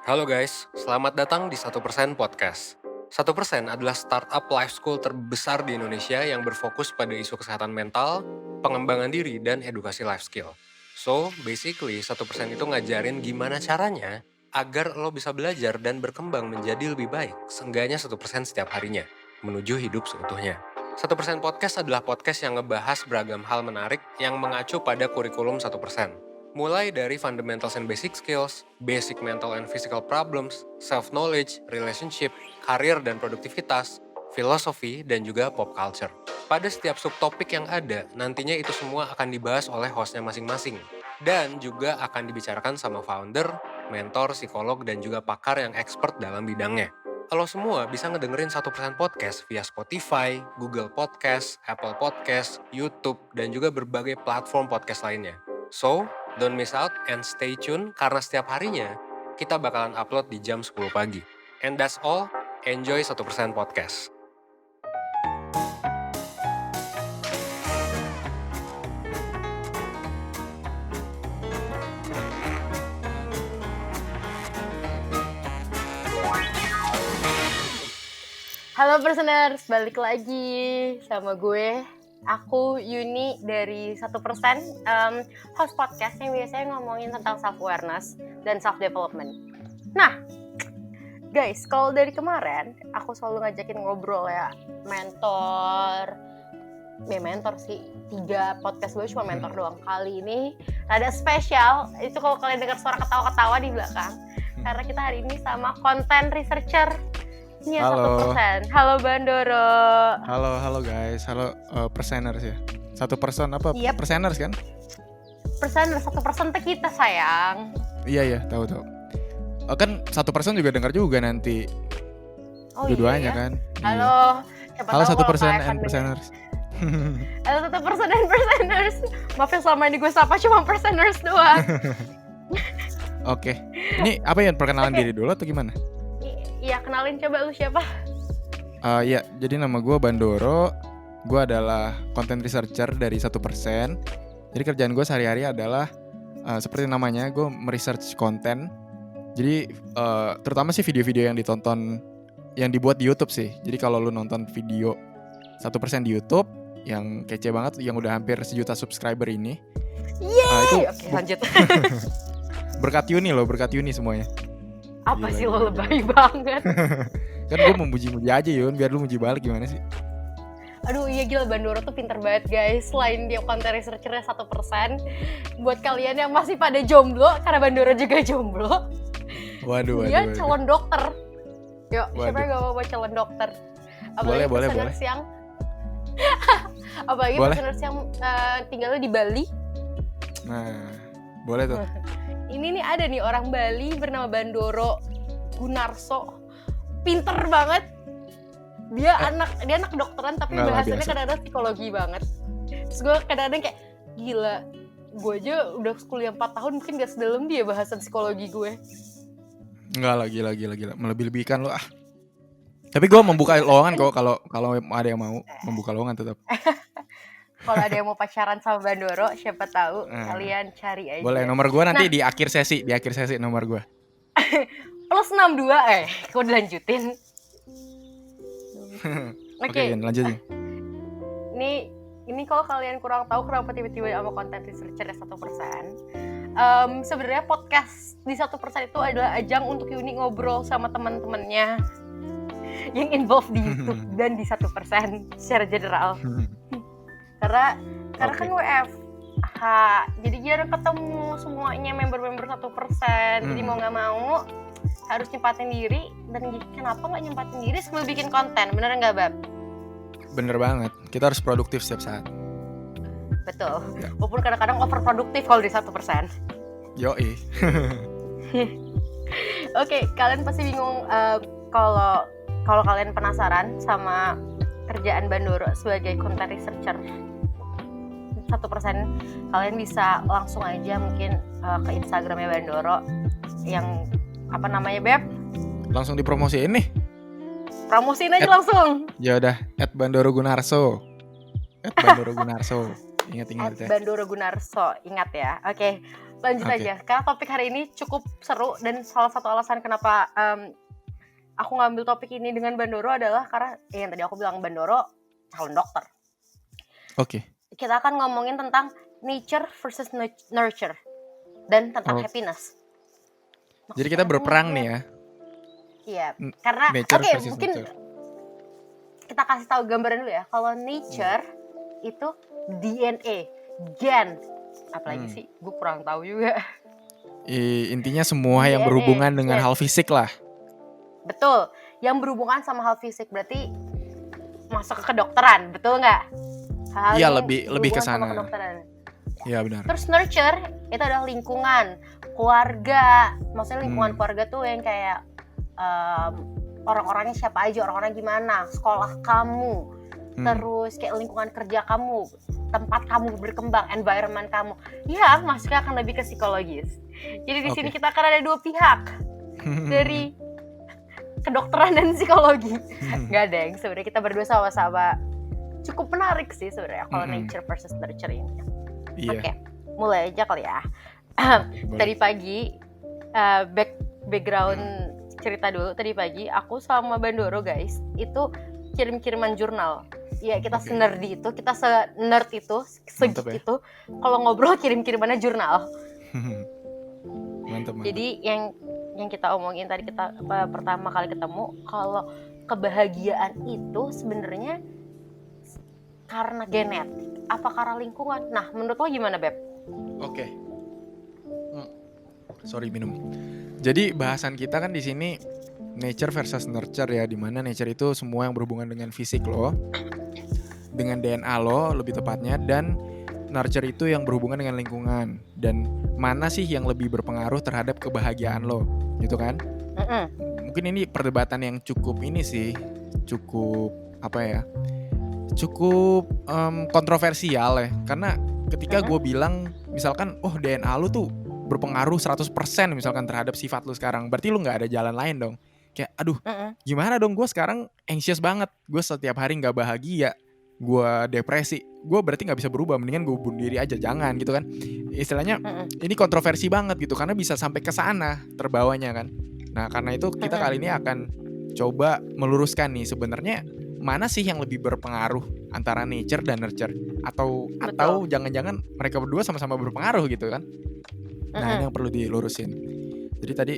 Halo guys, selamat datang di 1% Podcast. 1% adalah startup life school terbesar di Indonesia yang berfokus pada isu kesehatan mental, pengembangan diri, dan edukasi life skill. So, basically 1% itu ngajarin gimana caranya agar lo bisa belajar dan berkembang menjadi lebih baik, seenggaknya 1% setiap harinya, menuju hidup seutuhnya. 1% Podcast adalah podcast yang ngebahas beragam hal menarik yang mengacu pada kurikulum 1%. Mulai dari fundamentals and basic skills, basic mental and physical problems, self-knowledge, relationship, karir dan produktivitas, filosofi, dan juga pop culture. Pada setiap subtopik yang ada, nantinya itu semua akan dibahas oleh hostnya masing-masing. Dan juga akan dibicarakan sama founder, mentor, psikolog, dan juga pakar yang expert dalam bidangnya. Lo semua bisa ngedengerin 1% Podcast via Spotify, Google Podcast, Apple Podcast, YouTube, dan juga berbagai platform podcast lainnya. So, don't miss out and stay tune karena setiap harinya kita bakalan upload di jam 10 pagi. And that's all, enjoy 1% Podcast. Halo Perseners, balik lagi sama gue. Aku Yuni dari 1%, host podcast yang biasanya ngomongin tentang self-awareness dan self-development. Nah, guys, kalau dari kemarin aku selalu ngajakin ngobrol ya, mentor sih, 3 podcast gue cuma mentor doang. Kali ini ada spesial, itu kalau kalian dengar suara ketawa-ketawa di belakang, karena kita hari ini sama content researcher. Halo. 1%. Halo Bandoro. Halo guys. Halo perseners ya. 1% apa? Yep. Perseners kan? Perseners 1% teh kita sayang. Iya tahu. Kan 1% juga dengar juga nanti. Dua-duanya iya. kan. Halo. Halo 1% and perseners. Halo 1% and perseners. Maaf ya selama ini gue sapa cuma perseners doang. Oke. Ini apa ya, perkenalan diri dulu atau gimana? Iya, kenalin coba lu siapa? Ya, jadi nama gue Bandoro. Gue adalah content researcher dari 1%. Jadi kerjaan gue sehari-hari adalah seperti namanya, gue meresearch konten. Jadi terutama sih video-video yang ditonton, yang dibuat di YouTube sih. Jadi kalau lu nonton video 1% di YouTube yang kece banget, yang udah hampir 1 juta subscriber ini, Yeay! Oke, lanjut. berkat Yuni semuanya. Apa Gila, sih lo lebay banget? Kan gue memuji-muji aja Yun, biar lu muji balik gimana sih? Aduh iya gila, Bandoro tuh pinter banget guys. Selain dia content researcher-nya 1%, buat kalian yang masih pada jomblo, karena Bandoro juga jomblo, dia calon dokter. Yuk, siapa yang gak mau calon dokter? Apalagi boleh. Yang apalagi personers yang tinggalnya di Bali. Nah, boleh tuh. Ini nih ada nih orang Bali bernama Bandoro Gunarso. Pinter banget. Dia anak dokteran tapi bahasanya kadang-kadang psikologi banget. Terus gue kadang-kadang kayak gila, gue aja udah kuliah 4 tahun mungkin gak sedalam dia bahasan psikologi gue. Enggak lah, gila. Melebih-lebihkan lo ah. Tapi gue membuka lowongan kok kalau ada yang mau membuka lowongan tetap. Kalau ada yang mau pacaran sama Bandoro, siapa tahu kalian cari aja. Boleh, nomor gue nanti di akhir sesi nomor gue. Plus 62 kok dilanjutin. Oke, lanjutin. Ini kalau kalian kurang tahu kenapa tiba-tiba sama content researcher 1%. Sebenarnya podcast di 1% itu adalah ajang untuk Yuni ngobrol sama teman-temannya yang involved di YouTube dan di 1% secara general. Karena kan WFH, jadi jarang ketemu semuanya member-member 1%. Jadi mau nggak mau harus nyempatin diri. Dan kenapa nggak nyempatin diri sambil bikin konten? Bener nggak, Bab? Bener banget, kita harus produktif setiap saat. Betul, walaupun kadang-kadang overproduktif kalau di 1%. Yoi. Oke, kalian pasti bingung kalau kalian penasaran sama kerjaan Bandoro sebagai content researcher 1%, kalian bisa langsung aja mungkin ke Instagramnya Bandoro yang apa namanya, Beb? Langsung dipromosiin nih. Promosiin aja langsung. Ya udah, @bandorogunarso. Ingat ya. Bandoro Gunarso, ingat ya. Oke. lanjut Oke. aja. Karena topik hari ini cukup seru dan salah satu alasan kenapa aku ngambil topik ini dengan Bandoro adalah karena yang tadi aku bilang Bandoro calon dokter. Oke. Kita akan ngomongin tentang nature versus nurture dan tentang Oh, happiness. jadi kita Maksudnya berperang nih nature. ya. Iya, karena Nature oke, versus mungkin nurture. kita kasih tahu gambaran dulu ya. Kalau nature itu DNA, gen. Apalagi Hmm. sih, gue kurang tahu juga. Intinya semua yang DNA, berhubungan dengan gen. hal fisik lah. Betul, yang berhubungan sama hal fisik berarti masuk ke kedokteran, betul nggak? Hal-hal Iya, yang lebih ke berhubungan sama sana. kedokteran. Iya benar. Terus nurture itu adalah lingkungan, keluarga. Maksudnya lingkungan Hmm. keluarga tuh yang kayak orang-orangnya siapa aja, orang-orang gimana, sekolah kamu, terus kayak lingkungan kerja kamu, tempat kamu berkembang, environment kamu. Ya, masuknya akan lebih ke psikologis. Jadi di sini Oke. kita akan ada dua pihak dari kedokteran dan psikologi. Nggak ada yang sebenarnya kita berdua sama-sama cukup menarik sih sebenarnya kalau nature versus nurture ini. Iya. Oke, mulai aja kali ya. Boleh. Tadi pagi background cerita dulu. Tadi pagi aku sama Bandoro guys itu kirim-kiriman jurnal. Iya, kita Oke. se-nerdy itu, kita se-nerd itu, Mantep se-geek ya. itu. Kalau ngobrol kirim-kirimannya jurnal. Mantap. Jadi yang kita omongin tadi kita pertama kali ketemu, kalau kebahagiaan itu sebenarnya karena genetik apa karena lingkungan? Nah, menurut lo gimana, Beb? Oke. Sorry minum. Jadi bahasan kita kan di sini nature versus nurture ya, dimana nature itu semua yang berhubungan dengan fisik lo, dengan DNA lo lebih tepatnya, dan nurture itu yang berhubungan dengan lingkungan, dan mana sih yang lebih berpengaruh terhadap kebahagiaan lo, gitu kan? Mungkin ini perdebatan yang cukup ini sih, cukup apa ya? Cukup kontroversial ya, karena ketika gue bilang misalkan DNA lu tuh berpengaruh 100% misalkan terhadap sifat lu sekarang, berarti lu gak ada jalan lain dong. Kayak aduh gimana dong, gue sekarang anxious banget, gue setiap hari gak bahagia, gue depresi, gue berarti gak bisa berubah, mendingan gue bunuh diri aja, jangan gitu kan. Istilahnya ini kontroversi banget gitu, karena bisa sampai ke sana terbawanya kan. Nah karena itu kita kali ini akan coba meluruskan nih sebenarnya mana sih yang lebih berpengaruh antara nature dan nurture, atau jangan-jangan mereka berdua sama-sama berpengaruh gitu kan. Nah ini yang perlu dilurusin. Jadi tadi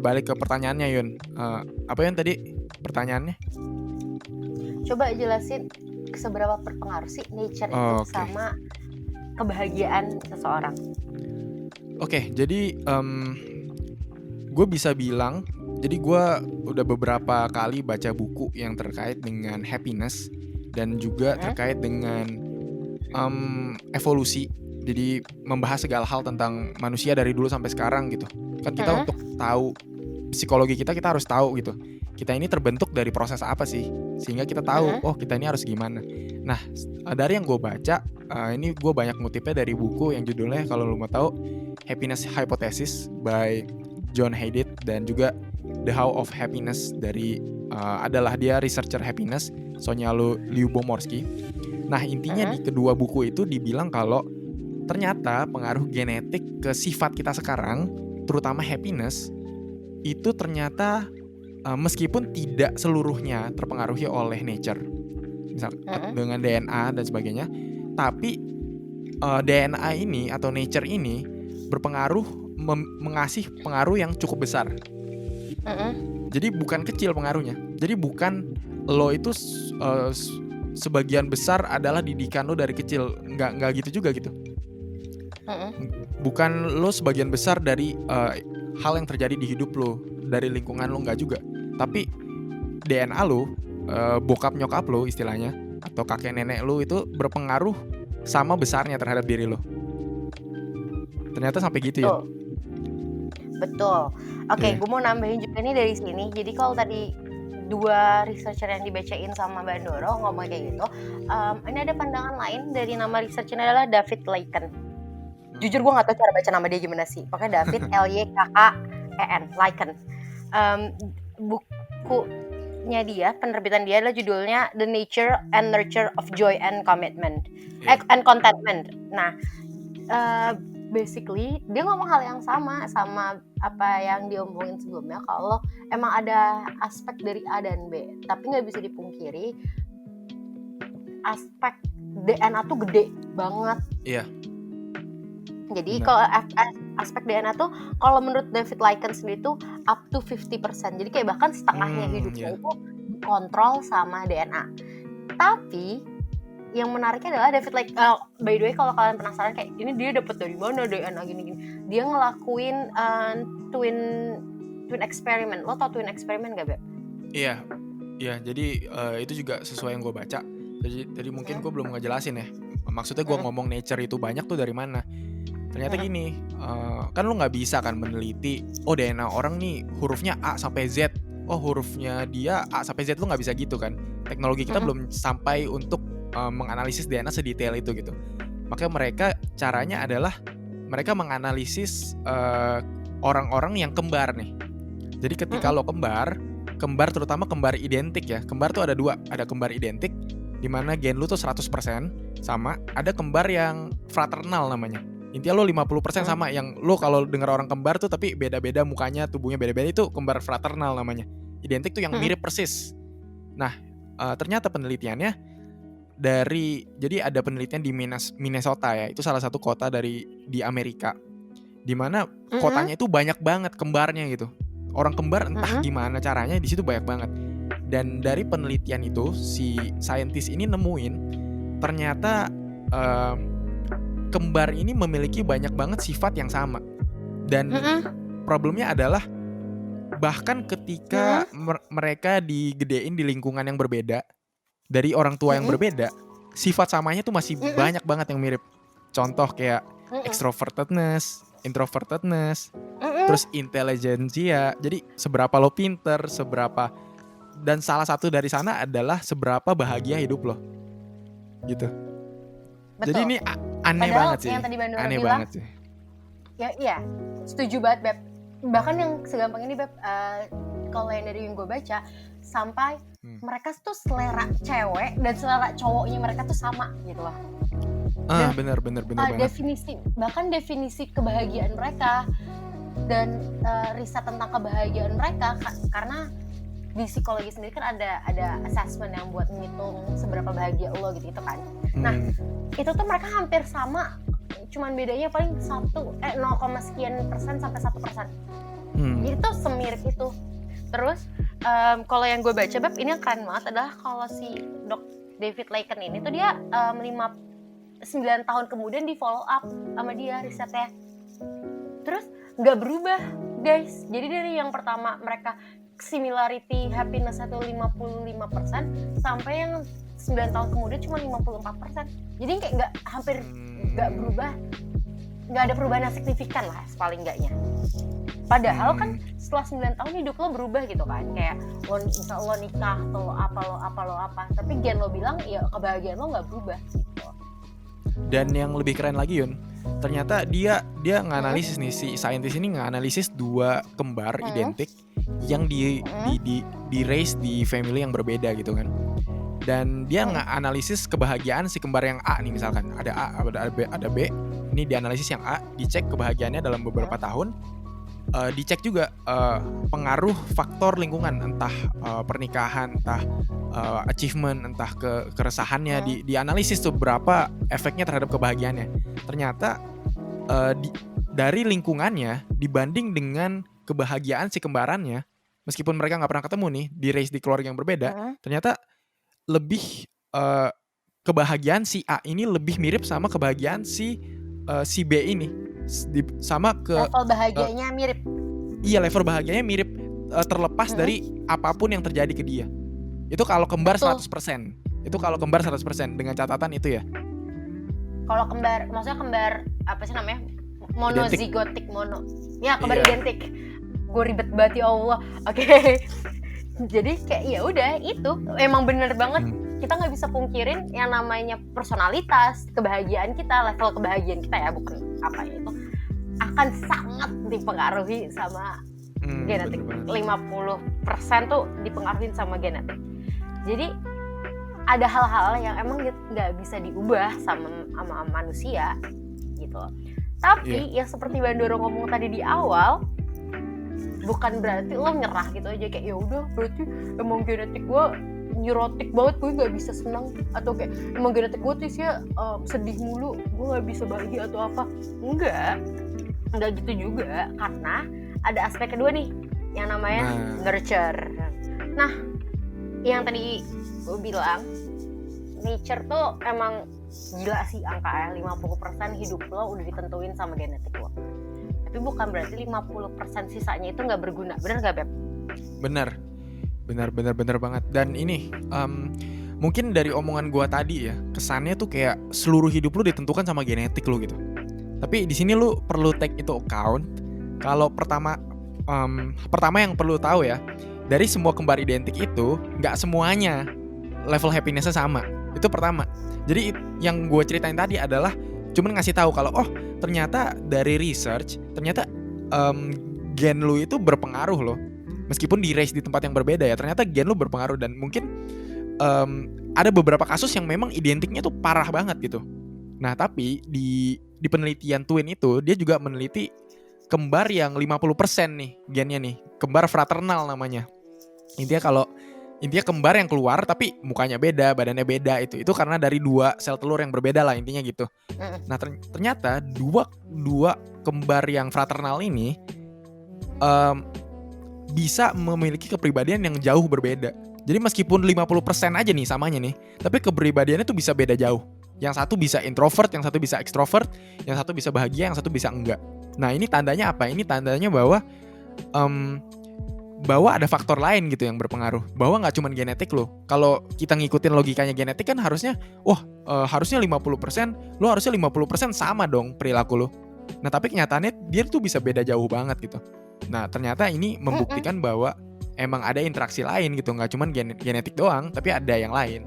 balik ke pertanyaannya Yun, apa Yun tadi pertanyaannya? Coba jelasin seberapa berpengaruh sih nature itu sama kebahagiaan seseorang. Oke, jadi gue bisa bilang, jadi gue udah beberapa kali baca buku yang terkait dengan happiness dan juga terkait dengan evolusi. Jadi membahas segala hal tentang manusia dari dulu sampai sekarang gitu. Kan kita untuk tahu psikologi kita harus tahu gitu. Kita ini terbentuk dari proses apa sih? Sehingga kita tahu, oh kita ini harus gimana. Nah, dari yang gue baca, ini gue banyak ngutipnya dari buku yang judulnya kalau lo mau tahu Happiness Hypothesis by John Haidit, dan juga The How of Happiness dari adalah dia researcher happiness Sonia Lyubomirsky. Nah intinya di kedua buku itu dibilang kalau ternyata pengaruh genetik ke sifat kita sekarang, terutama happiness, itu ternyata meskipun tidak seluruhnya terpengaruhi oleh nature, misal dengan DNA dan sebagainya, tapi DNA ini atau nature ini berpengaruh, mengasih pengaruh yang cukup besar. Jadi bukan kecil pengaruhnya. Jadi bukan lo itu sebagian besar adalah didikan lo dari kecil, nggak gitu juga gitu. Bukan lo sebagian besar dari hal yang terjadi di hidup lo, dari lingkungan lo, nggak juga. Tapi DNA lo, bokap nyokap lo istilahnya, atau kakek nenek lo itu berpengaruh sama besarnya terhadap diri lo. Ternyata sampai gitu ya. Betul. Oke, gue mau nambahin juga nih dari sini. Jadi kalau tadi dua researcher yang dibacain sama Bandoro ngomong kayak gitu, ini ada pandangan lain dari nama researchernya adalah David Lykken. Jujur gue nggak tahu cara baca nama dia gimana sih. Pokoknya David Lykken, Lykken. Bukunya dia, penerbitan dia adalah judulnya The Nature and Nurture of Joy and Commitment, and Contentment. Nah, basically dia ngomong hal yang sama apa yang diomongin sebelumnya, kalau emang ada aspek dari A dan B, tapi nggak bisa dipungkiri aspek DNA tuh gede banget. Iya. Jadi Benar. kalau aspek DNA tuh kalau menurut David Lycan sendiri tuh up to 50%. Jadi kayak bahkan setengahnya hidupnya Iya. itu dikontrol sama DNA. Tapi yang menariknya adalah David Lycan, by the way kalau kalian penasaran kayak ini dia dapat dari mana DNA gini-gini, dia ngelakuin twin experiment. Lo tau twin experiment gak, Beb? Iya, jadi itu juga sesuai yang gue baca. Jadi mungkin gue belum ngejelasin ya. Maksudnya gue ngomong nature itu banyak tuh dari mana. Ternyata gini, kan lu nggak bisa kan meneliti, oh DNA orang nih hurufnya A sampai Z. Oh hurufnya dia A sampai Z, lu nggak bisa gitu kan. Teknologi kita belum sampai untuk menganalisis DNA sedetail itu gitu. Makanya mereka caranya adalah mereka menganalisis orang-orang yang kembar nih. Jadi ketika lo kembar terutama kembar identik ya. Kembar tuh ada dua, ada kembar identik di mana gen lu tuh 100% sama, ada kembar yang fraternal namanya. Intinya lo 50% sama, yang lo kalau dengar orang kembar tuh tapi beda-beda mukanya, tubuhnya beda-beda, itu kembar fraternal namanya. Identik tuh yang mirip persis. Nah, ternyata penelitiannya jadi ada penelitian di Minnesota ya, itu salah satu kota di Amerika, di mana kotanya itu banyak banget kembarnya gitu. Orang kembar entah gimana caranya di situ banyak banget. Dan dari penelitian itu si saintis ini nemuin ternyata kembar ini memiliki banyak banget sifat yang sama. Dan problemnya adalah bahkan ketika mereka digedein di lingkungan yang berbeda, dari orang tua yang berbeda, sifat samanya tuh masih banyak banget yang mirip. Contoh kayak extrovertedness, introvertedness, terus intelijensia. Jadi seberapa lo pinter, dan salah satu dari sana adalah seberapa bahagia hidup lo. Gitu. Betul. Jadi ini aneh Padahal banget sih. yang tadi Bandoro Aneh bilang, banget sih. Ya iya, setuju banget, Beb. Bahkan yang segampang ini, Beb, kalau yang dari yang gue baca, sampai mereka tuh selera cewek dan selera cowoknya mereka tuh sama gitu loh. Bener banget. Definisi kebahagiaan mereka dan riset tentang kebahagiaan mereka, karena di psikologi sendiri kan ada assessment yang buat menghitung seberapa bahagia lo gitu kan. Nah, itu tuh mereka hampir sama, cuman bedanya paling 0, sekian persen sampai 1%. Jadi tuh semirip itu. Terus kalau yang gue baca, Beb, ini yang keren banget adalah kalau si Dok David Lycan ini tuh dia 9 tahun kemudian di follow up sama dia risetnya. Terus nggak berubah, guys. Jadi dari yang pertama mereka similarity happiness itu 55% sampai yang 9 tahun kemudian cuma 54%. Jadi kayak hampir nggak berubah, nggak ada perubahan yang signifikan lah paling enggaknya. Padahal kan setelah 9 tahun hidup lo berubah gitu kan, kayak misal lo nikah atau lo apa, tapi gen lo bilang ya kebahagiaan lo nggak berubah gitu. Dan yang lebih keren lagi, Yun, ternyata dia nganalisis nih, si saintis ini nganalisis 2 kembar identik yang di raise di family yang berbeda gitu kan. Dan dia nganalisis kebahagiaan si kembar yang A nih, misalkan ada A, ada B. Ini dianalisis yang A, dicek kebahagiaannya dalam beberapa tahun. Dicek juga pengaruh faktor lingkungan, entah pernikahan, entah achievement, entah keresahannya, dianalisis tuh berapa efeknya terhadap kebahagiaannya. Ternyata dari lingkungannya dibanding dengan kebahagiaan si kembarannya, meskipun mereka nggak pernah ketemu nih, di raise di keluarga yang berbeda, ternyata lebih kebahagiaan si A ini lebih mirip sama kebahagiaan si B ini. Sama level bahagianya mirip. Iya, level bahagianya mirip, terlepas dari apapun yang terjadi ke dia. Itu kalau kembar 100%. Itu kalau kembar 100% dengan catatan itu ya. Kalau kembar, maksudnya kembar apa sih namanya? Monozigotik, Ya, kembar identik. Gue ribet banget ya Allah. Oke. Jadi kayak ya udah itu emang bener banget. Kita nggak bisa pungkirin yang namanya personalitas, kebahagiaan kita, level kebahagiaan kita ya, bukan apa ya, itu akan sangat dipengaruhi sama genetik. 50% tuh dipengaruhi sama genetik. Jadi ada hal-hal yang emang nggak bisa diubah sama manusia gitu. Tapi yang seperti Bandoro ngomong tadi di awal, bukan berarti lo nyerah gitu aja kayak ya udah berarti emang genetik gue neurotik banget, gue nggak bisa senang, atau kayak emang genetik gue tuh sih sedih mulu, gue nggak bisa bahagia atau apa. Enggak gitu juga, karena ada aspek kedua nih yang namanya nurture. Nah, yang tadi gue bilang nature tuh emang gila sih angka 50% hidup lo udah ditentuin sama genetik lo. Tapi bukan berarti 50% sisanya itu nggak berguna, bener nggak Beb? Bener banget. Dan ini mungkin dari omongan gua tadi ya, kesannya tuh kayak seluruh hidup lu ditentukan sama genetik lu gitu. Tapi di sini lu perlu take itu account. Kalau pertama yang perlu tahu ya, dari semua kembar identik itu nggak semuanya level happiness-nya sama. Itu pertama. Jadi yang gue ceritain tadi adalah cuman ngasih tahu kalau ternyata dari research ternyata gen lu itu berpengaruh loh. Meskipun di raise di tempat yang berbeda ya, ternyata gen lu berpengaruh. Dan mungkin ada beberapa kasus yang memang identiknya tuh parah banget gitu. Nah tapi di penelitian Twin itu dia juga meneliti kembar yang 50% nih gennya nih, kembar fraternal namanya. Intinya kembar yang keluar tapi mukanya beda, badannya beda, itu karena dari 2 sel telur yang berbeda lah intinya gitu. Nah ternyata dua kembar yang fraternal ini bisa memiliki kepribadian yang jauh berbeda. Jadi meskipun 50% aja nih samanya nih, tapi kepribadiannya tuh bisa beda jauh. Yang satu bisa introvert, yang satu bisa extrovert, yang satu bisa bahagia, yang satu bisa enggak. Nah ini tandanya apa? Ini tandanya bahwa ada faktor lain gitu yang berpengaruh. Bahwa gak cuma genetik lo. Kalau kita ngikutin logikanya genetik kan harusnya harusnya 50%, lo harusnya 50% sama dong perilaku lo. Nah tapi kenyataannya dia tuh bisa beda jauh banget gitu. Nah ternyata ini membuktikan bahwa emang ada interaksi lain gitu. Gak cuma genetik doang, tapi ada yang lain.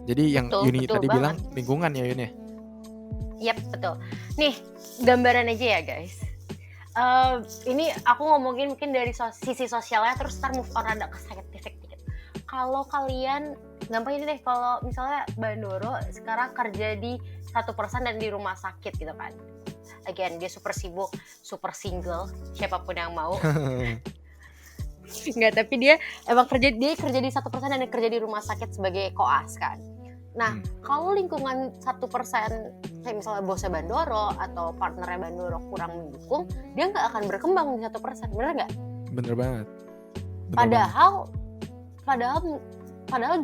Jadi yang Yuni tadi banget bilang lingkungan ya Yuni. Yap, betul. Nih gambaran aja ya guys. Ini aku ngomongin mungkin dari sisi sosialnya, terus ntar move on rada ke scientific dikit. Kalau kalian, gampang ini deh, kalau misalnya Bandoro sekarang kerja di 1% dan di rumah sakit gitu kan. Again, dia super sibuk, super single, siapapun yang mau. Enggak, tapi dia emang kerja di 1% dan dia kerja di rumah sakit sebagai koas kan. Nah, kalau lingkungan 1% kayak misalnya bosnya Bandoro atau partnernya Bandoro kurang mendukung, dia nggak akan berkembang di 1%, bener nggak? Bener banget. Padahal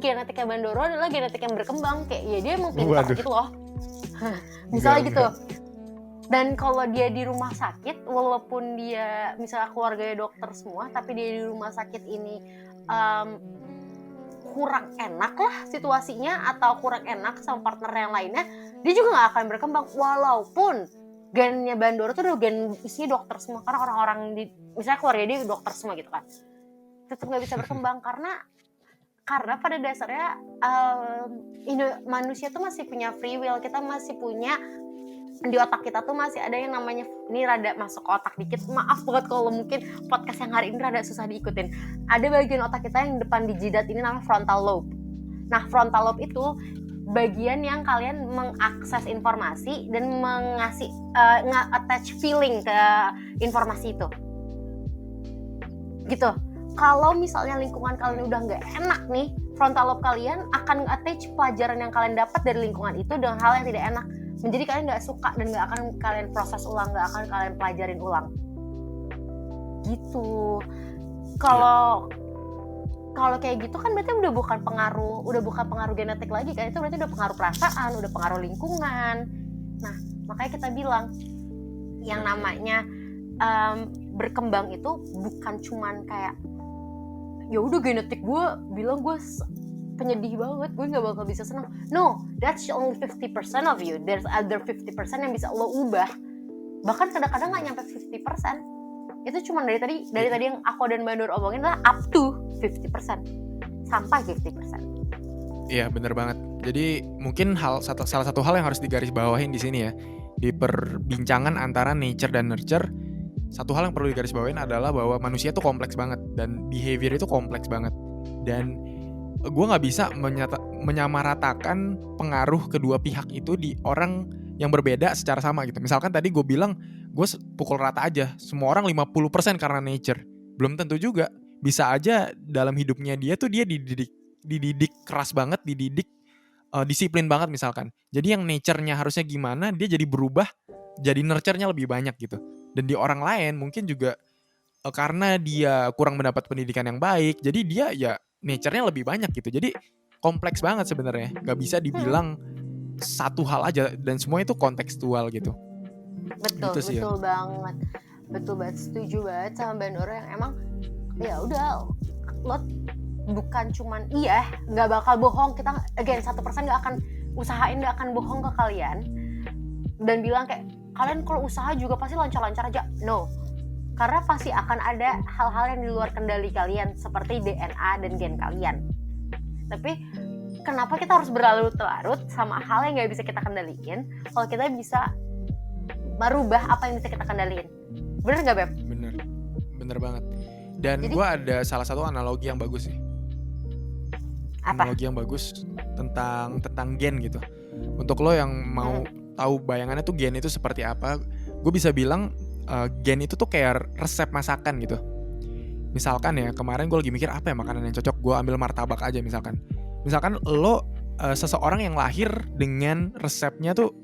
genetiknya Bandoro adalah genetik yang berkembang, kayak ya dia emang pintar gitu loh. Misalnya gitu. Dan kalau dia di rumah sakit, walaupun dia misalnya keluarganya dokter semua, tapi dia di rumah sakit ini kurang enak lah situasinya atau kurang enak sama partner yang lainnya, dia juga nggak akan berkembang walaupun gennya Bandoro tuh udah gen isinya dokter semua, karena orang-orang di misalnya keluarga dia dokter semua gitu kan, tetap nggak bisa berkembang karena pada dasarnya manusia tuh masih punya free will, kita masih punya di otak kita tuh masih ada yang namanya, ini rada masuk ke otak dikit, maaf banget kalau mungkin podcast yang hari ini rada susah diikutin. Ada bagian otak kita yang depan di jidat ini namanya frontal lobe. Nah frontal lobe itu bagian yang kalian mengakses informasi dan mengasih nge-attach feeling ke informasi itu gitu. Kalau misalnya lingkungan kalian udah nggak enak nih, frontal lobe kalian akan nge-attach pelajaran yang kalian dapat dari lingkungan itu dengan hal yang tidak enak, menjadi kalian nggak suka dan nggak akan kalian proses ulang, nggak akan kalian pelajarin ulang gitu. Kalau kayak gitu kan berarti udah bukan pengaruh genetik lagi kan, itu berarti udah pengaruh perasaan, udah pengaruh lingkungan. Nah makanya kita bilang yang namanya berkembang itu bukan cuman kayak ya udah genetik gue bilang gue penyedih banget, gue gak bakal bisa senang. No, that's only 50% of you. There's other 50% yang bisa lo ubah. Bahkan kadang-kadang gak nyampe 50%. Itu cuma dari tadi yang aku dan Bandoro omongin adalah up to 50%. Sampai 50%. Iya bener banget. Jadi mungkin salah satu hal yang harus digarisbawahin di sini ya, di perbincangan antara nature dan nurture, satu hal yang perlu digarisbawahin adalah bahwa manusia tuh kompleks banget dan behavior itu kompleks banget. Dan gue nggak bisa menyamaratakan pengaruh kedua pihak itu di orang yang berbeda secara sama gitu. Misalkan tadi gue bilang gue pukul rata aja, semua orang 50% karena nature. Belum tentu juga. Bisa aja dalam hidupnya dia tuh dia dididik keras banget, dididik disiplin banget misalkan. Jadi yang nature-nya harusnya gimana, dia jadi berubah, jadi nurture-nya lebih banyak gitu. Dan di orang lain mungkin juga karena dia kurang mendapat pendidikan yang baik, jadi dia ya nature-nya lebih banyak gitu. Jadi kompleks banget sebenarnya, nggak bisa dibilang satu hal aja dan semua itu kontekstual gitu. Betul, Gitu sih ya. betul banget. Betul banget, setuju banget sama Bandoro yang emang ya udah lo bukan cuman nggak bakal bohong, kita again 1% nggak akan usahain, nggak akan bohong ke kalian dan bilang kayak kalian kalau usaha juga pasti lancar-lancar aja. No, karena pasti akan ada hal-hal yang di luar kendali kalian seperti DNA dan gen kalian. Tapi kenapa kita harus berlarut-larut sama hal yang nggak bisa kita kendaliin kalau kita bisa merubah apa yang bisa kita kendaliin? Bener nggak, Beb? Bener banget. Dan Jadi- gue ada salah satu analogi yang bagus sih. Apa? Analogi yang bagus tentang gen gitu. Untuk lo yang mau tahu bayangannya tuh gen itu seperti apa, gue bisa bilang gen itu tuh kayak resep masakan gitu. Misalkan ya, kemarin gue lagi mikir apa ya makanan yang cocok, gue ambil martabak aja misalkan. Misalkan lo seseorang yang lahir dengan resepnya tuh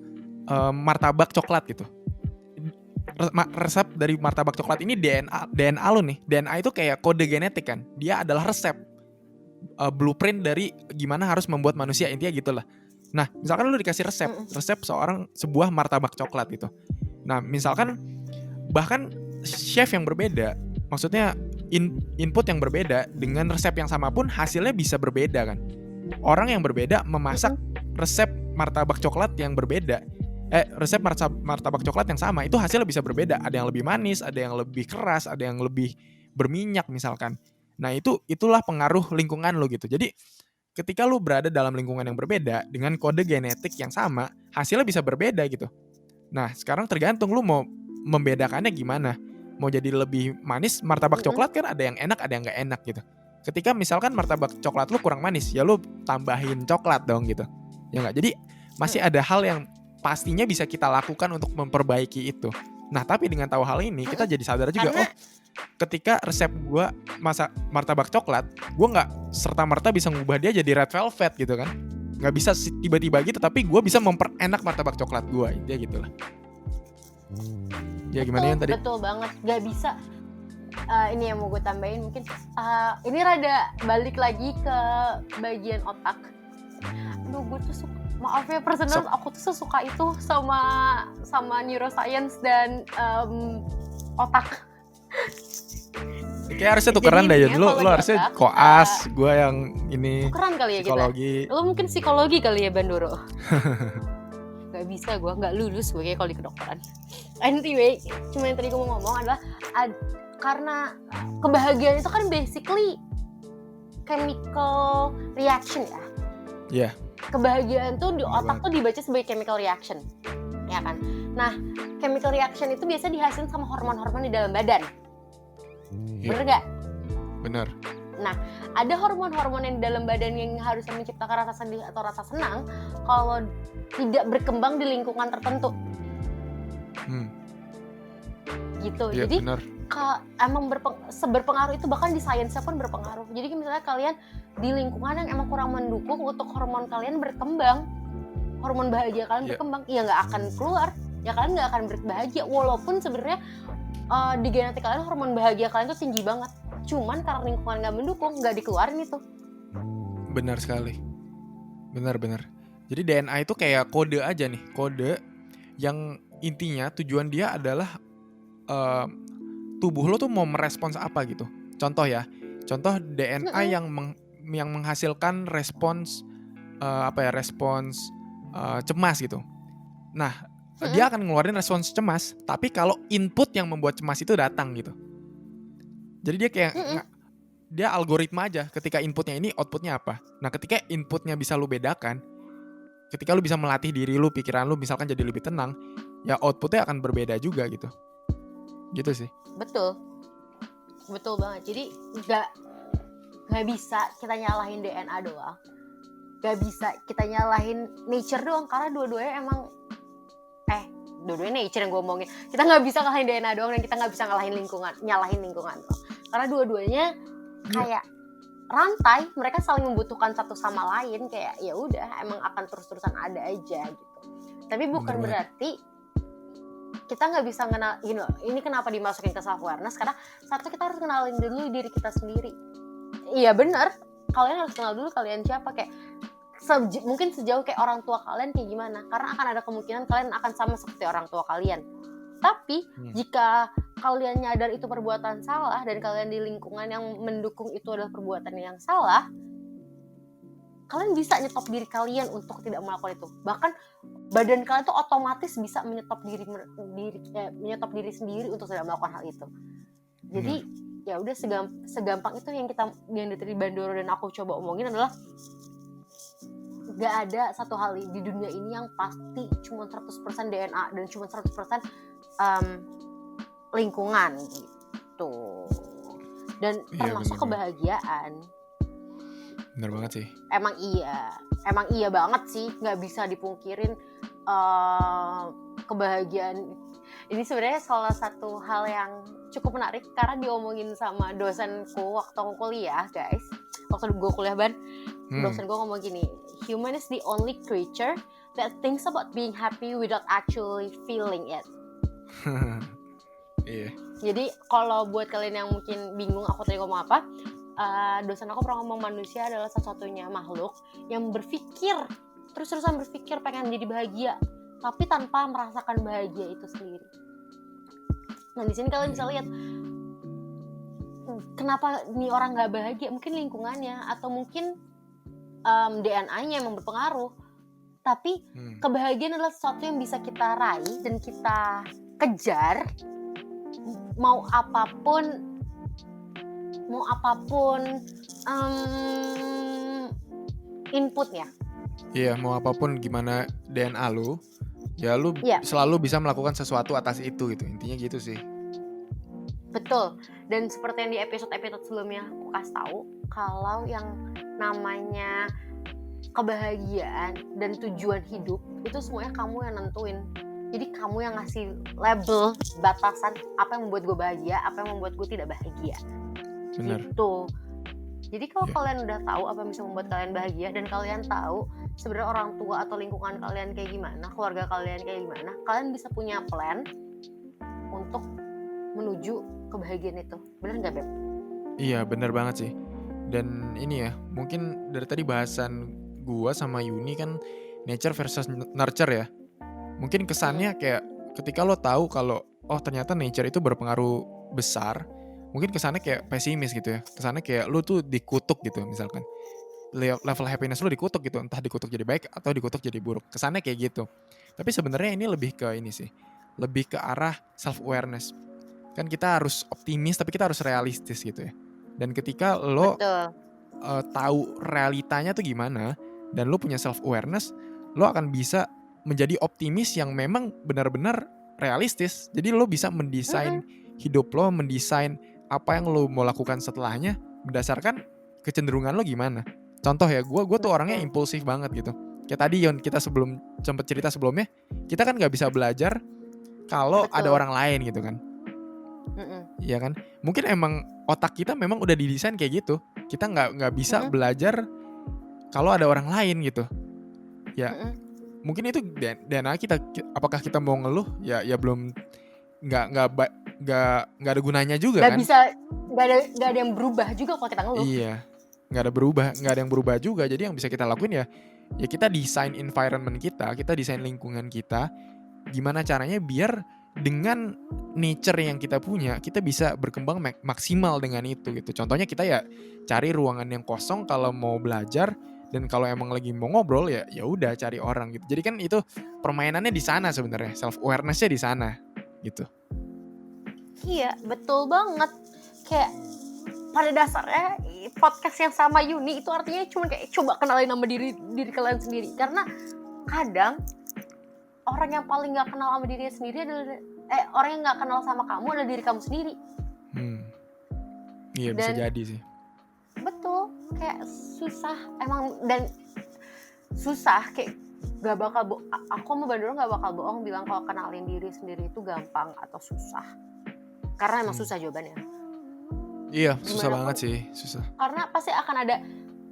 martabak coklat gitu. Resep dari martabak coklat ini DNA lo nih. DNA itu kayak kode genetik kan. Dia adalah resep blueprint dari gimana harus membuat manusia, intinya gitulah. Nah, misalkan lo dikasih resep sebuah martabak coklat gitu. Nah, misalkan bahkan chef yang berbeda, maksudnya input yang berbeda dengan resep yang sama pun hasilnya bisa berbeda kan. Orang yang berbeda memasak resep martabak coklat yang berbeda, resep martabak coklat yang sama itu hasilnya bisa berbeda. Ada yang lebih manis, ada yang lebih keras, ada yang lebih berminyak misalkan. Nah itulah pengaruh lingkungan lo gitu. Jadi ketika lo berada dalam lingkungan yang berbeda dengan kode genetik yang sama, hasilnya bisa berbeda gitu. Nah sekarang tergantung lo mau membedakannya gimana. Mau jadi lebih manis, martabak coklat kan ada yang enak, ada yang nggak enak gitu. Ketika misalkan martabak coklat lu kurang manis, ya lu tambahin coklat dong gitu. Ya nggak? Jadi masih ada hal yang pastinya bisa kita lakukan untuk memperbaiki itu. Nah tapi dengan tahu hal ini, kita jadi sadar juga, oh ketika resep gue masak martabak coklat, gue nggak serta-merta bisa ngubah dia jadi red velvet gitu kan. Nggak bisa tiba-tiba gitu, tapi gue bisa memperenak martabak coklat gue, intinya gitulah. Ya gimana yang tadi? Betul banget, gak bisa. Ini yang mau gue tambahin mungkin ini rada balik lagi ke bagian otak. Aduh, gue tuh suka, maaf ya personal, aku tuh suka itu sama neuroscience dan otak. Kayak harusnya tukeran deh, lu harusnya koas, gue yang ini tukeran kali ya psikologi. Kita. Lu mungkin psikologi kali ya Bandoro. Gak bisa, gue gak lulus gue kalau di kedokteran. Anyway, cuma yang tadi gue mau ngomong adalah karena kebahagiaan itu kan basically chemical reaction ya. Iya. Yeah. Kebahagiaan tuh di otak tuh dibaca sebagai chemical reaction, ya kan. Nah, chemical reaction itu biasa dihasilkan sama hormon-hormon di dalam badan. Yeah. Bener gak? Bener. Nah, ada hormon-hormon yang di dalam badan yang harusnya menciptakan rasa sedih atau rasa senang kalau tidak berkembang di lingkungan tertentu. Gitu. Yeah, jadi bener. Emang berpengaruh itu, bahkan di sainsnya pun berpengaruh. Jadi misalnya kalian di lingkungan yang emang kurang mendukung untuk hormon kalian berkembang, hormon bahagia kalian berkembang, ya nggak akan keluar, ya kalian nggak akan berbahagia. Walaupun sebenarnya di genetik kalian hormon bahagia kalian tuh tinggi banget, cuman karena lingkungan nggak mendukung, nggak dikeluarin itu. Benar sekali, benar. Jadi DNA itu kayak kode aja nih, kode yang intinya tujuan dia adalah tubuh lo tuh mau merespons apa gitu. Contoh DNA yang menghasilkan respons respons cemas gitu. Nah, dia akan ngeluarin respons cemas, tapi kalau input yang membuat cemas itu datang gitu. Jadi dia kayak dia algoritma aja, ketika inputnya ini outputnya apa. Nah, ketika inputnya bisa lu bedakan, ketika lu bisa melatih diri lu, pikiran lu misalkan jadi lebih tenang, ya outputnya akan berbeda juga gitu. Gitu sih. Betul banget. Jadi nggak bisa kita nyalahin DNA doang, nggak bisa kita nyalahin nature doang, karena dua-duanya emang dua-duanya nature yang gue omongin. Kita nggak bisa ngalahin DNA doang, dan kita nggak bisa nyalahin lingkungan. Karena dua-duanya kayak rantai, mereka saling membutuhkan satu sama lain. Kayak ya udah, emang akan terus-terusan ada aja gitu. Tapi bukan berarti kita nggak bisa kenal, ini kenapa dimasukin ke self awareness, karena satu, kita harus kenalin dulu diri kita sendiri. Iya benar, kalian harus kenal dulu kalian siapa, kayak mungkin sejauh kayak orang tua kalian kayak gimana, karena akan ada kemungkinan kalian akan sama seperti orang tua kalian. Tapi jika kalian nyadar itu perbuatan salah dan kalian di lingkungan yang mendukung itu adalah perbuatan yang salah, kalian bisa nyetop diri kalian untuk tidak melakukan itu. Bahkan badan kalian tuh otomatis bisa menyetop diri sendiri untuk tidak melakukan hal itu. Jadi ya udah, segampang itu yang dari Bandoro dan aku coba omongin adalah gak ada satu hal di dunia ini yang pasti cuma 100% DNA dan cuma 100% lingkungan gitu. Dan termasuk kebahagiaan. Bener banget sih. Emang iya banget sih, nggak bisa dipungkirin kebahagiaan. Ini sebenarnya salah satu hal yang cukup menarik karena diomongin sama dosenku waktu aku kuliah, guys. Waktu gue kuliah, dosen gue ngomong gini, human is the only creature that thinks about being happy without actually feeling it. Iya. Jadi kalau buat kalian yang mungkin bingung aku tadi ngomong apa, dosen aku pernah ngomong manusia adalah satu-satunya makhluk yang terus-terusan berpikir pengen jadi bahagia, tapi tanpa merasakan bahagia itu sendiri. Nah di sini kalian bisa lihat kenapa nih orang nggak bahagia, mungkin lingkungannya atau mungkin DNA-nya yang berpengaruh. Tapi kebahagiaan adalah sesuatu yang bisa kita raih dan kita kejar, mau apapun inputnya. Iya, mau apapun gimana DNA lu, ya lu selalu bisa melakukan sesuatu atas itu gitu. Intinya gitu sih. Betul. Dan seperti yang di episode sebelumnya aku kasih tahu, kalau yang namanya kebahagiaan dan tujuan hidup itu semuanya kamu yang nentuin. Jadi kamu yang ngasih label, batasan apa yang membuat gue bahagia, apa yang membuat gue tidak bahagia. Bener. Gitu. Jadi kalau kalian udah tahu apa yang bisa membuat kalian bahagia, dan kalian tahu sebenarnya orang tua atau lingkungan kalian kayak gimana, keluarga kalian kayak gimana, kalian bisa punya plan untuk menuju kebahagiaan itu. Bener nggak, Beb? Iya, bener banget sih. Dan ini ya, mungkin dari tadi bahasan gua sama Yuni kan nature versus nurture ya. Mungkin kesannya kayak ketika lo tahu kalau ternyata nature itu berpengaruh besar, mungkin kesannya kayak pesimis gitu ya. Kesannya kayak lo tuh dikutuk gitu misalkan. Level happiness lo dikutuk gitu, entah dikutuk jadi baik atau dikutuk jadi buruk. Kesannya kayak gitu. Tapi sebenarnya ini lebih ke ini sih. Lebih ke arah self awareness. Kan kita harus optimis tapi kita harus realistis gitu ya. Dan ketika lo tahu realitanya tuh gimana dan lo punya self awareness, lo akan bisa menjadi optimis yang memang benar-benar realistis. Jadi lo bisa mendesain hidup lo, mendesain apa yang lo mau lakukan setelahnya berdasarkan kecenderungan lo gimana. Contoh ya, gue tuh orangnya impulsif banget gitu. Kayak tadi Yon, kita sempat cerita sebelumnya, kita kan nggak bisa belajar kalau ada orang lain gitu kan. Iya kan? Mungkin emang otak kita memang udah didesain kayak gitu. Kita nggak bisa belajar kalau ada orang lain gitu. Ya, mungkin itu DNA kita. Apakah kita mau ngeluh? Ya belum, nggak ada gunanya juga kan? Nggak ada yang berubah juga kalau kita ngeluh. Iya, nggak ada yang berubah juga. Jadi yang bisa kita lakuin ya kita desain environment kita desain lingkungan kita. Gimana caranya biar dengan nature yang kita punya, kita bisa berkembang maksimal dengan itu gitu. Contohnya kita ya cari ruangan yang kosong kalau mau belajar, dan kalau emang lagi mau ngobrol ya udah cari orang gitu. Jadi kan itu permainannya di sana sebenarnya, self awareness-nya di sana gitu. Iya, betul banget. Kayak pada dasarnya podcast yang sama Yuni itu artinya cuma kayak coba kenalin nama diri kalian sendiri. Karena kadang orang yang paling nggak kenal sama dirinya sendiri adalah orang yang nggak kenal sama kamu adalah diri kamu sendiri. Iya, bisa jadi sih. Betul, kayak susah emang, dan susah kayak gak bakal aku sama Bandoro gak bakal bohong bilang kalau kenalin diri sendiri itu gampang atau susah, karena emang susah jawabannya. Iya, susah Gimana banget pun, sih, susah. karena pasti akan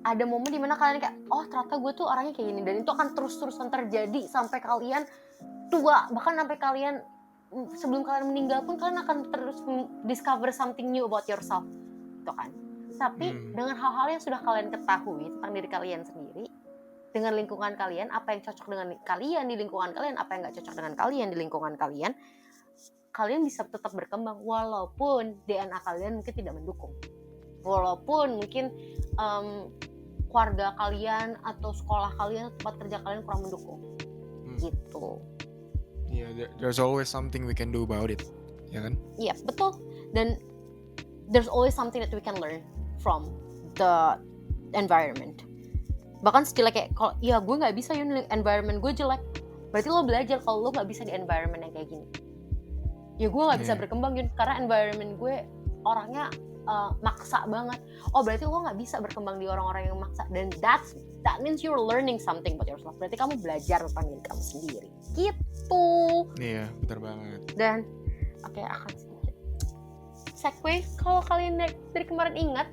ada momen dimana kalian kayak, oh ternyata gue tuh orangnya kayak gini, dan itu akan terus-terusan terjadi sampai kalian tua, bahkan sampai kalian sebelum kalian meninggal pun kalian akan terus discover something new about yourself, gitu kan. Tapi dengan hal-hal yang sudah kalian ketahui tentang diri kalian sendiri, dengan lingkungan kalian, apa yang cocok dengan kalian di lingkungan kalian, apa yang gak cocok dengan kalian di lingkungan kalian, kalian bisa tetap berkembang walaupun DNA kalian mungkin tidak mendukung, walaupun mungkin keluarga kalian atau sekolah kalian, tempat kerja kalian kurang mendukung, gitu. Iya, there's always something we can do about it, ya kan? Iya, betul. Dan there's always something that we can learn from the environment. Bahkan sekali kayak, kalau ya gue nggak bisa, environment gue jelek, berarti lo belajar kalau lo nggak bisa di environment yang kayak gini. Ya gue nggak bisa berkembang karena environment gue orangnya maksa banget. Oh berarti lo nggak bisa berkembang di orang-orang yang maksa, dan that means you're learning something about yourself. Berarti kamu belajar tentang diri kamu sendiri, gitu. Iya, benar banget. Dan oke, akan sedikit segue. Kalau kalian dari kemarin ingat,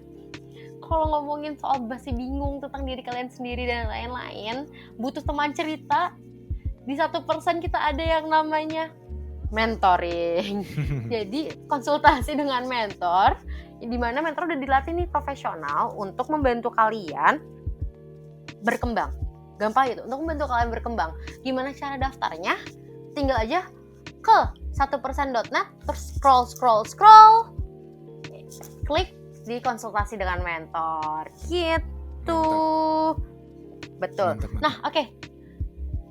kalau ngomongin soal masih bingung tentang diri kalian sendiri dan lain-lain, butuh teman cerita, di 1% kita ada yang namanya mentoring. Jadi konsultasi dengan mentor, di mana mentor udah dilatih nih profesional untuk membantu kalian berkembang. Gampang gitu, untuk membantu kalian berkembang. Gimana cara daftarnya? Tinggal aja ke 1%.net, terus scroll, klik di konsultasi dengan mentor, gitu. Betul. Mantap. Nah, oke.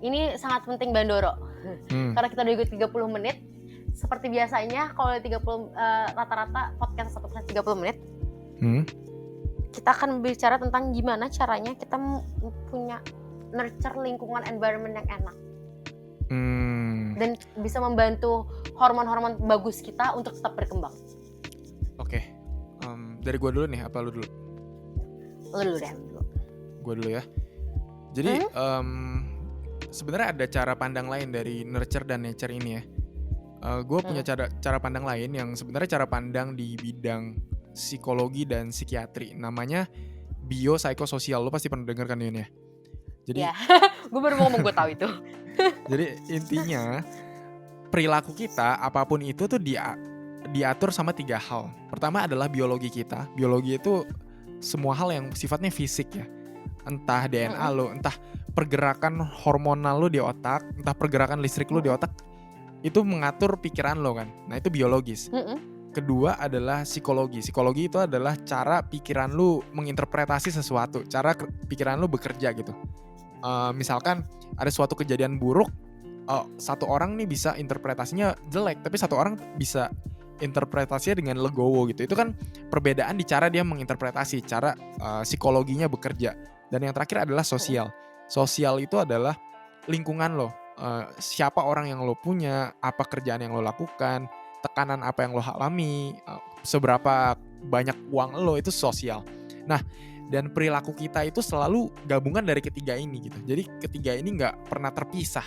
Ini sangat penting Bandoro. Karena kita udah ikut 30 menit. Seperti biasanya kalau 30 rata-rata podcast 1% 30 menit. Kita akan berbicara tentang gimana caranya kita punya nurture lingkungan environment yang enak. Dan bisa membantu hormon-hormon bagus kita untuk tetap berkembang. Oke. Dari gue dulu nih, apa lu dulu? Lu dulu deh. Gue dulu ya. Jadi sebenarnya ada cara pandang lain dari nurture dan nature ini ya. Gue punya cara pandang lain yang sebenarnya cara pandang di bidang psikologi dan psikiatri. Namanya biopsikososial. Lo pasti pernah denger kan ini ya? Jadi, ya, gue baru mau ngomong, gue tahu itu. Jadi intinya perilaku kita apapun itu tuh diatur sama 3 hal. Pertama adalah biologi kita. Biologi itu semua hal yang sifatnya fisik ya. Entah DNA lo, entah pergerakan hormonal lo di otak, entah pergerakan listrik lo di otak, itu mengatur pikiran lo kan. Nah itu biologis. Kedua adalah psikologi. Psikologi itu adalah cara pikiran lo menginterpretasi sesuatu, cara pikiran lo bekerja gitu. Misalkan ada suatu kejadian buruk, satu orang nih bisa interpretasinya jelek, tapi satu orang bisa interpretasinya dengan legowo gitu. Itu kan perbedaan di cara dia menginterpretasi, cara psikologinya bekerja. Dan yang terakhir adalah sosial. Sosial itu adalah lingkungan lo, siapa orang yang lo punya, apa kerjaan yang lo lakukan, tekanan apa yang lo alami, seberapa banyak uang lo, itu sosial. Nah, dan perilaku kita itu selalu gabungan dari ketiga ini gitu. Jadi ketiga ini nggak pernah terpisah.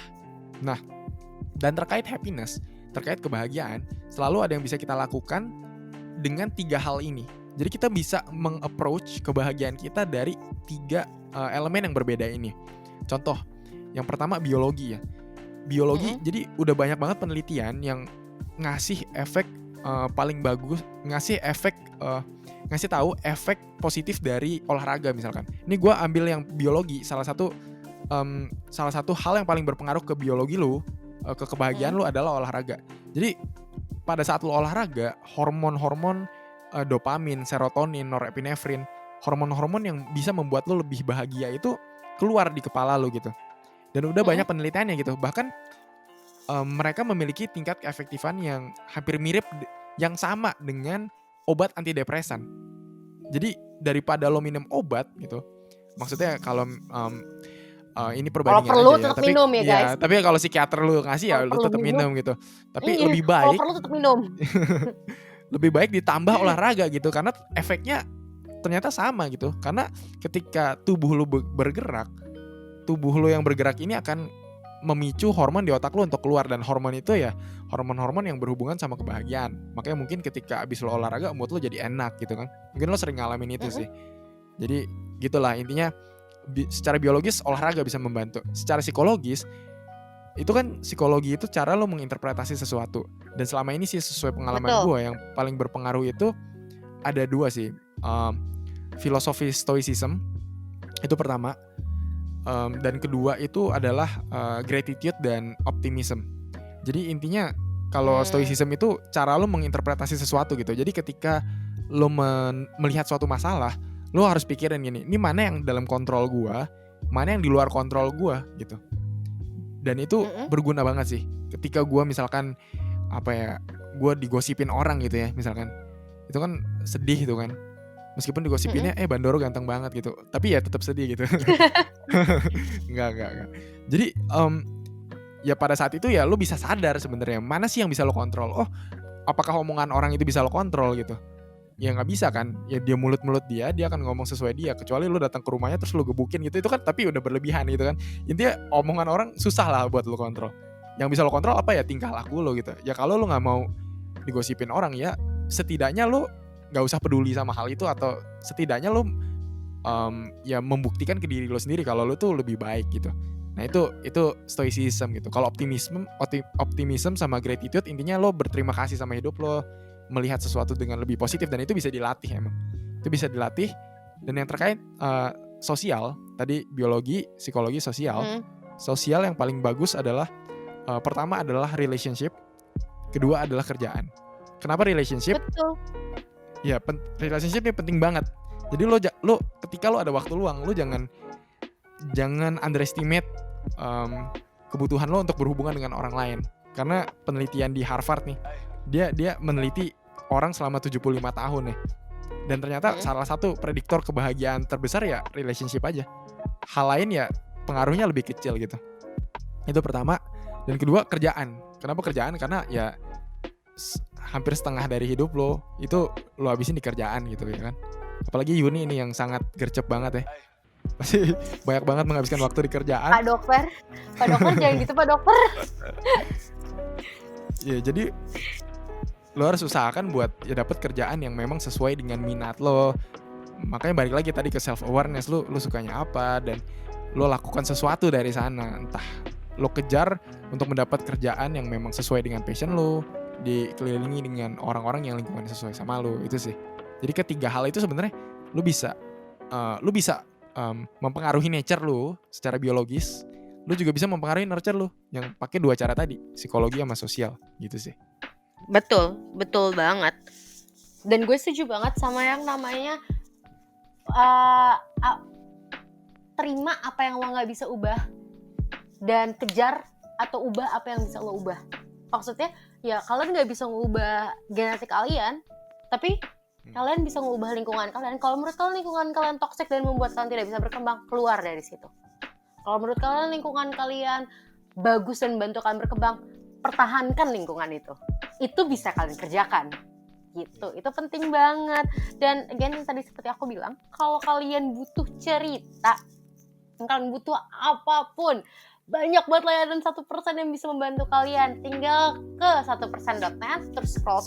Nah, dan terkait happiness, terkait kebahagiaan, selalu ada yang bisa kita lakukan dengan 3 hal ini. Jadi kita bisa meng-approach kebahagiaan kita dari 3 elemen yang berbeda ini. Contoh, yang pertama biologi ya. Biologi, jadi udah banyak banget penelitian yang ngasih efek paling bagus, ngasih tahu efek positif dari olahraga misalkan. Ini gue ambil yang biologi, salah satu hal yang paling berpengaruh ke biologi lu, ke kebahagiaan lu adalah olahraga. Jadi pada saat lu olahraga, hormon-hormon dopamin, serotonin, norepinefrin, hormon-hormon yang bisa membuat lu lebih bahagia itu keluar di kepala lu gitu. Dan udah banyak penelitiannya gitu. Bahkan mereka memiliki tingkat keefektifan yang hampir mirip, yang sama dengan obat antidepresan. Jadi daripada lo minum obat gitu, maksudnya kalau ini perbandingan kalau perlu aja ya, tetap minum ya guys. Tapi kalau psikiater lu ngasih ya lu tetap minum gitu. Tapi lebih Kalau baik perlu tetap minum. lebih baik ditambah olahraga gitu, karena efeknya ternyata sama gitu. Karena ketika tubuh lu bergerak, tubuh lo yang bergerak ini akan memicu hormon di otak lo untuk keluar, dan hormon itu ya hormon-hormon yang berhubungan sama kebahagiaan. Makanya mungkin ketika abis lo olahraga mood lo jadi enak gitu kan. Mungkin lo sering ngalamin itu sih. Jadi gitulah intinya, secara biologis olahraga bisa membantu. Secara psikologis itu kan, psikologi itu cara lo menginterpretasi sesuatu. Dan selama ini sih sesuai pengalaman Betul. gue yang paling berpengaruh itu ada 2 sih. Filosofi Stoicism itu pertama, dan kedua itu adalah gratitude dan optimism. Jadi intinya kalau Stoicism itu cara lo menginterpretasi sesuatu gitu. Jadi ketika lo melihat suatu masalah, lo harus pikirin gini, ini mana yang dalam kontrol gua, mana yang di luar kontrol gua gitu. Dan itu berguna banget sih. Ketika gua misalkan gua digosipin orang gitu ya misalkan, itu kan sedih itu kan. Meskipun digosipinnya Bandoro ganteng banget gitu, tapi ya tetap sedih gitu. Enggak. Jadi ya pada saat itu ya lo bisa sadar sebenarnya mana sih yang bisa lo kontrol. Oh, apakah omongan orang itu bisa lo kontrol gitu? Ya nggak bisa kan. Ya dia mulut dia akan ngomong sesuai dia. Kecuali lo datang ke rumahnya terus lo gebukin gitu, itu kan tapi udah berlebihan gitu kan. Intinya omongan orang susah lah buat lo kontrol. Yang bisa lo kontrol apa ya, tingkah laku lo gitu. Ya kalau lo nggak mau digosipin orang, ya setidaknya lo nggak usah peduli sama hal itu, atau setidaknya lo ya membuktikan ke diri lo sendiri kalau lo tuh lebih baik gitu. Nah itu stoicism gitu. Kalau optimism sama gratitude intinya lo berterima kasih sama hidup lo, melihat sesuatu dengan lebih positif, dan itu bisa dilatih emang. Itu bisa dilatih. Dan yang terkait sosial, tadi biologi, psikologi, sosial. Sosial yang paling bagus adalah pertama adalah relationship, kedua adalah kerjaan. Kenapa relationship? Betul. Ya, relationship ini penting banget. Jadi lo ketika lo ada waktu luang, lo jangan underestimate kebutuhan lo untuk berhubungan dengan orang lain. Karena penelitian di Harvard nih, dia meneliti orang selama 75 tahun nih. Dan ternyata salah satu prediktor kebahagiaan terbesar ya relationship aja. Hal lain ya pengaruhnya lebih kecil gitu. Itu pertama. Dan kedua kerjaan. Kenapa kerjaan? Karena ya hampir setengah dari hidup lo itu lo habisin di kerjaan gitu ya kan. Apalagi Yuni ini yang sangat gercep banget ya. Pasti banyak banget menghabiskan waktu di kerjaan. Pak dokter jangan gitu Pak dokter. Ya jadi lo harus usahakan buat ya dapet kerjaan yang memang sesuai dengan minat lo. Makanya balik lagi tadi ke self awareness, lo sukanya apa, dan lo lakukan sesuatu dari sana. Entah lo kejar untuk mendapat kerjaan yang memang sesuai dengan passion lo, dikelilingi dengan orang-orang yang lingkungan sesuai sama lo. Itu sih. Jadi ketiga hal itu sebenarnya lo bisa mempengaruhi nature lo secara biologis. Lo juga bisa mempengaruhi nurture lo yang pakai 2 cara tadi, psikologi sama sosial gitu sih. Betul banget. Dan gue setuju banget sama yang namanya terima apa yang lo nggak bisa ubah, dan kejar atau ubah apa yang bisa lo ubah. Maksudnya ya kalian nggak bisa ngubah genetik kalian, tapi kalian bisa ngubah lingkungan kalian. Kalau menurut kalian lingkungan kalian toksik dan membuat kalian tidak bisa berkembang, keluar dari situ. Kalau menurut kalian lingkungan kalian bagus dan membantu kalian berkembang, pertahankan lingkungan itu. Itu bisa kalian kerjakan. Gitu. Itu penting banget. Dan again tadi seperti aku bilang, kalau kalian butuh cerita, kalian butuh apapun, banyak banget layanan 1% yang bisa membantu kalian. Tinggal ke 1%.net, terus scroll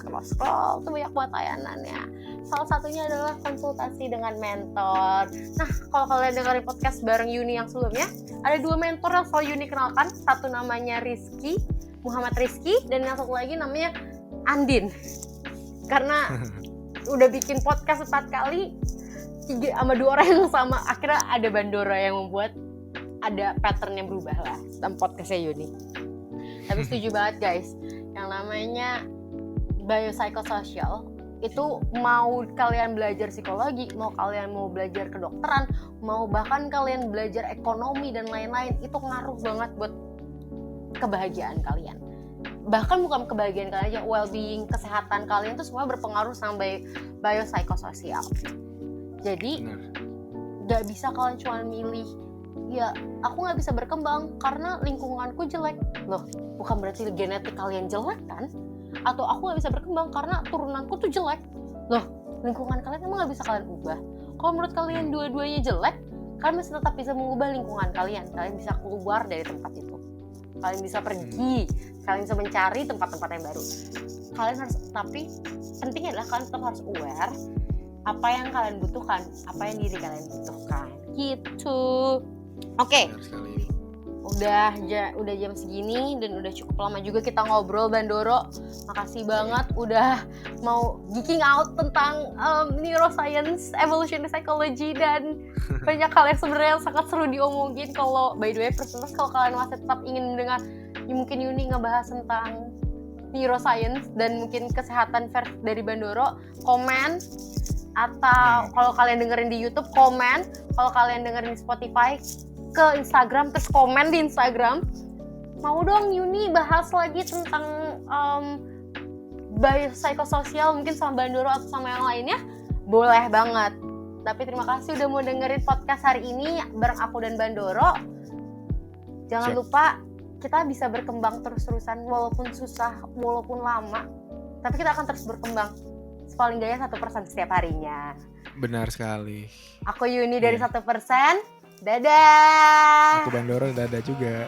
tuh banyak banget layanannya. Salah satunya adalah konsultasi dengan mentor. Nah, kalau kalian dengerin podcast bareng Yuni yang sebelumnya, ada 2 mentor yang selalu Yuni kenalkan. Satu namanya Muhammad Rizky, dan yang satu lagi namanya Andin. Karena udah bikin podcast 4 kali, 3 sama 2 orang yang sama, akhirnya ada Bandoro yang membuat ada pattern yang berubah lah dalam podcastnya Yuni. Tapi setuju banget guys, yang namanya biopsychosocial itu, mau kalian belajar psikologi, mau kalian mau belajar kedokteran, mau bahkan kalian belajar ekonomi dan lain-lain, itu ngaruh banget buat kebahagiaan kalian. Bahkan bukan kebahagiaan kalian aja, well-being, kesehatan kalian itu semua berpengaruh sama biopsychosocial. Jadi gak bisa kalian cuma milih, ya aku gak bisa berkembang karena lingkunganku jelek. Loh, bukan berarti genetik kalian jelek kan? Atau aku gak bisa berkembang karena turunanku tuh jelek. Loh, lingkungan kalian emang gak bisa kalian ubah. Kalau menurut kalian dua-duanya jelek, kalian masih tetap bisa mengubah lingkungan kalian bisa keluar dari tempat itu, kalian bisa pergi, kalian bisa mencari tempat-tempat yang baru. Kalian harus, tapi pentingnya adalah kalian tetap harus aware apa yang kalian butuhkan, apa yang diri kalian butuhkan gitu. Oke. Benar sekali. Udah jam segini dan udah cukup lama juga kita ngobrol, Bandoro. Makasih banget udah mau geeking out tentang neuroscience, evolutionary psychology, dan banyak hal yang sebenarnya sangat seru diomongin. Kalau by the way, personal, kalau kalian masih tetap ingin mendengar, mungkin Yuni ngebahas tentang neuroscience dan mungkin kesehatan versi dari Bandoro, komen. Atau kalau kalian dengerin di YouTube, komen. Kalau kalian dengerin di Spotify, ke Instagram, terus komen di Instagram, mau dong Yuni bahas lagi tentang biopsykososial mungkin sama Bandoro atau sama yang lainnya, boleh banget. Tapi terima kasih udah mau dengerin podcast hari ini bareng aku dan Bandoro. Jangan lupa kita bisa berkembang terus-terusan, walaupun susah, walaupun lama, tapi kita akan terus berkembang. Paling gaya 1% setiap harinya. Benar sekali. Aku Yuni dari 1%. Dadah. Aku Bandoro, dadah juga.